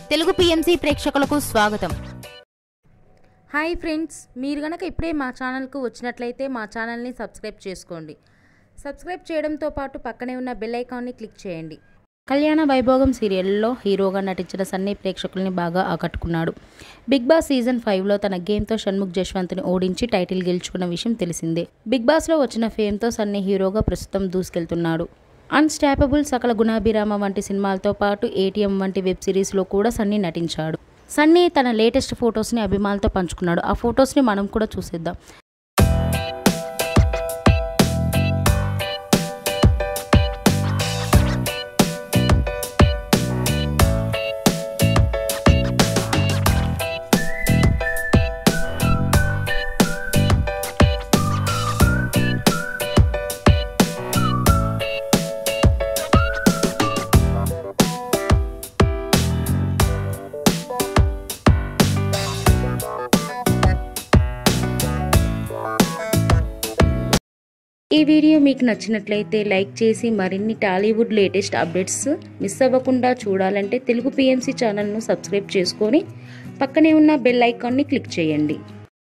Telugu PMC ప్రేక్షకులకు స్వాగతం. Hi friends, మీరు గనక ఇప్పుడే మా ఛానల్కు వచ్చినట్లయితే మా ఛానల్ని సబ్స్క్రైబ్ చేసుకోండి. సబ్స్క్రైబ్ చేయడంతో పాటు పక్కనే ఉన్న బెల్ ఐకాన్ని క్లిక్ చేయండి. కళ్యాణ వైభోగం సీరియల్లో హీరోగా నటించిన సన్నీ ప్రేక్షకుల్ని బాగా ఆకట్టుకున్నాడు. బిగ్ బాస్ సీజన్ 5లో తన గేమ్తో షణ్ముఖ్ జశ్వంత్ని ఓడించి టైటిల్ గెలుచుకున్న విషయం తెలిసిందే. బిగ్ బాస్లో వచ్చిన ఫేమ్తో సన్నీ హీరోగా ప్రస్తుతం దూసుకెళ్తున్నాడు. అన్స్టాపబుల్, సకల గుణాభిరామ వంటి సినిమాలతో పాటు ఏటీఎం వంటి వెబ్ సిరీస్లో కూడా సన్నీ నటించాడు. సన్నీ తన లేటెస్ట్ ఫొటోస్ని అభిమానులతో పంచుకున్నాడు. ఆ ఫొటోస్ని మనం కూడా చూసేద్దాం. ఈ వీడియో మీకు నచ్చినట్లయితే లైక్ చేసి మరిన్ని టాలీవుడ్ లేటెస్ట్ అప్డేట్స్ మిస్ అవ్వకుండా చూడాలంటే తెలుగు పిఎంసి ఛానల్ను సబ్స్క్రైబ్ చేసుకొని పక్కనే ఉన్న బెల్ ఐకాన్ని క్లిక్ చేయండి.